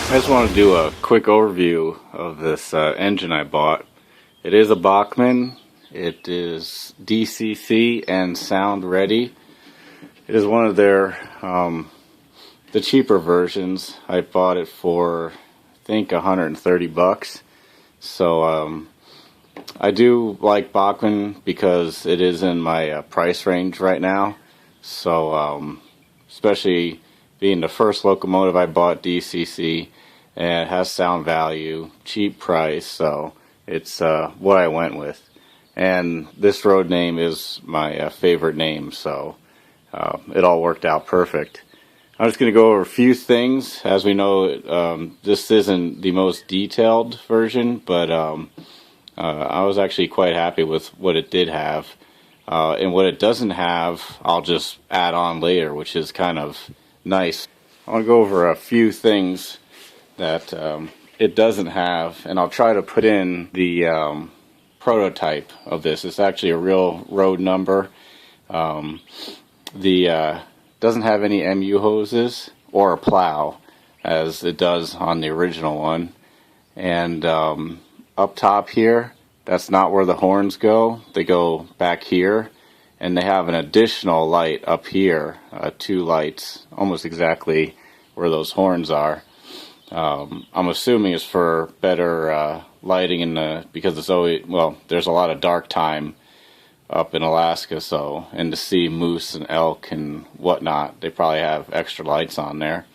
I just want to do a quick overview of this engine I bought. It is a Bachmann. It is DCC and sound ready. It is one of their the cheaper versions. I bought it for I think $130. So I do like Bachmann because it is in my price range right now. So especially being the first locomotive I bought DCC, and it has sound value, cheap price, so it's what I went with. And this road name is my favorite name, so it all worked out perfect. I'm just going to go over a few things. As we know, this isn't the most detailed version, but I was actually quite happy with what it did have. And what it doesn't have, I'll just add on later, which is kind of nice. I want to go over a few things that it doesn't have, and I'll try to put in the prototype of this. It's actually a real road number. The doesn't have any MU hoses or a plow as it does on the original one. And up top here, that's not where the horns go. They go back here, and they have an additional light up here, 2 lights, almost exactly where those horns are. I'm assuming it's for better lighting in the, because it's always, well, there's a lot of dark time up in Alaska, so, and to see moose and elk and whatnot, they probably have extra lights on there.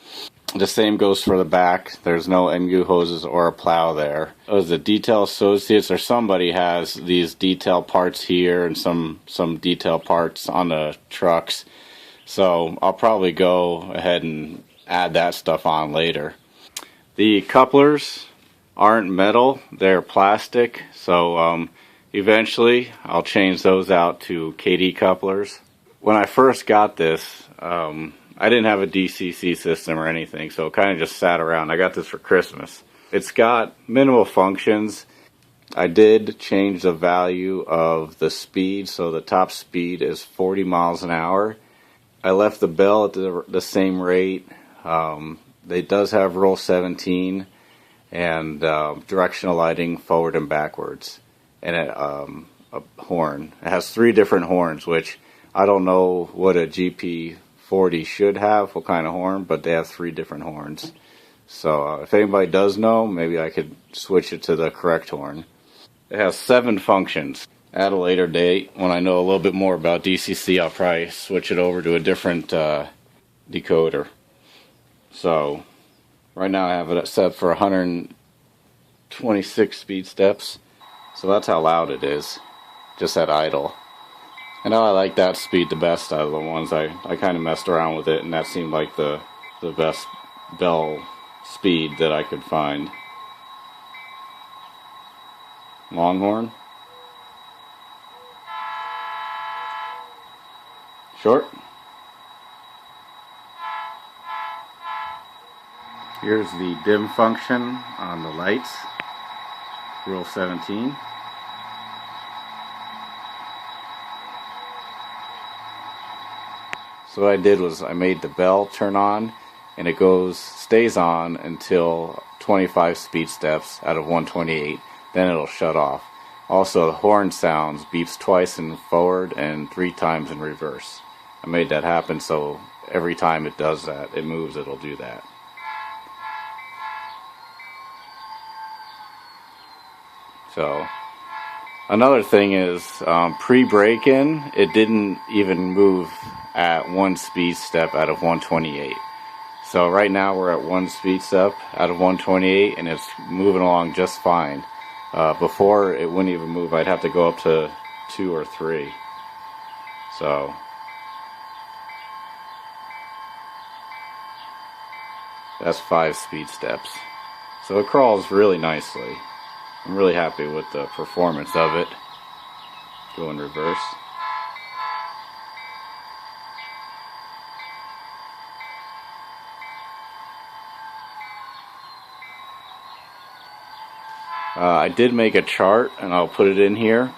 The same goes for the back. There's no MU hoses or a plow there. As the detail associates or somebody has these detail parts here and some detail parts on the trucks. So I'll probably go ahead and add that stuff on later. The couplers aren't metal, they're plastic. So eventually I'll change those out to KD couplers. When I first got this, I didn't have a DCC system or anything, so it kind of just sat around. I got this for Christmas. It's got minimal functions. I did change the value of the speed, so the top speed is 40 miles an hour. I left the bell at the same rate. It does have roll 17 and directional lighting forward and backwards, and a horn. It has 3 different horns, which I don't know what a GP40 should have, what kind of horn, but they have 3 different horns. So if anybody does know, maybe I could switch it to the correct horn. It has 7 functions. At a later date, when I know a little bit more about DCC, I'll probably switch it over to a different decoder. So right now I have it set for 126 speed steps. So that's how loud it is, just at idle. And I like that speed the best out of the ones. I kind of messed around with it, and that seemed like the best bell speed that I could find. Longhorn. Short. Here's the dim function on the lights. Rule 17. So what I did was I made the bell turn on, and it stays on until 25 speed steps out of 128. Then it'll shut off. Also, the horn sounds beeps twice in forward and 3 times in reverse. I made that happen so every time it does that, it moves, it'll do that. So another thing is pre-break-in, it didn't even move at 1 speed step out of 128. So right now we're at 1 speed step out of 128, and it's moving along just fine. Before it wouldn't even move. I'd have to go up to 2 or 3. So that's 5 speed steps. So it crawls really nicely. I'm really happy with the performance of it. Go in reverse. I did make a chart, and I'll put it in here.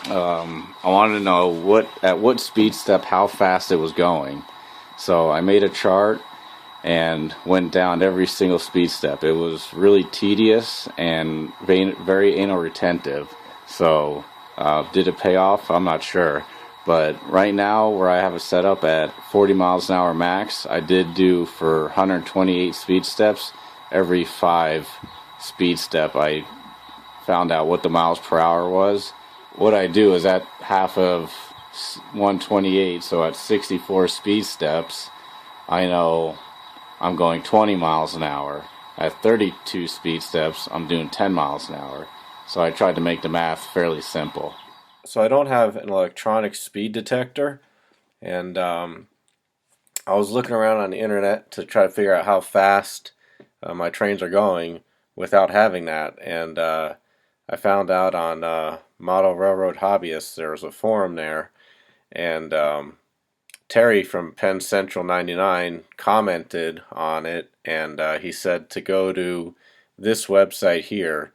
I wanted to know at what speed step how fast it was going. So I made a chart, and went down every single speed step. It was really tedious and very anal retentive. So did it pay off? I'm not sure. But right now, where I have it set up at 40 miles an hour max, I did do for 128 speed steps. Every 5 speed step, I found out what the miles per hour was. What I do is at half of 128, so at 64 speed steps, I know I'm going 20 miles an hour. At 32 speed steps, I'm doing 10 miles an hour. So I tried to make the math fairly simple. So I don't have an electronic speed detector, and I was looking around on the internet to try to figure out how fast my trains are going without having that, and I found out on Model Railroad Hobbyists, there was a forum there, and Terry from Penn Central 99 commented on it, and he said to go to this website here,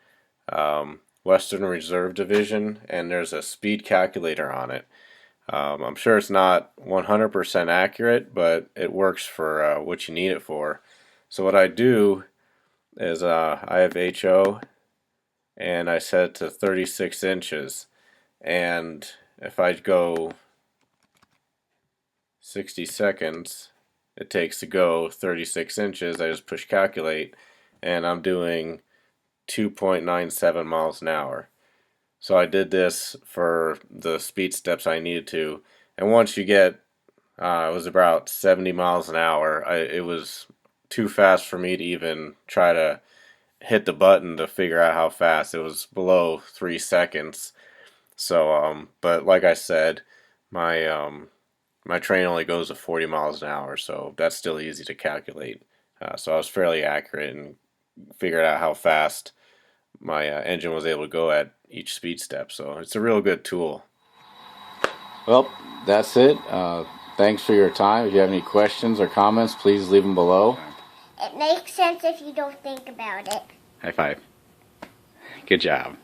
Western Reserve Division, and there's a speed calculator on it. I'm sure it's not 100% accurate, but it works for what you need it for. So what I do is I have HO, and I set it to 36 inches, and if I go 60 seconds it takes to go 36 inches, I just push calculate, and I'm doing 2.97 miles an hour. So I did this for the speed steps I needed to, and once you get it was about 70 miles an hour, it was too fast for me to even try to hit the button to figure out how fast. It was below 3 seconds. So but like I said, my train only goes to 40 miles an hour, so that's still easy to calculate. So I was fairly accurate and figured out how fast my engine was able to go at each speed step. So it's a real good tool. Well, that's it. Thanks for your time. If you have any questions or comments, please leave them below. It makes sense if you don't think about it. High five. Good job.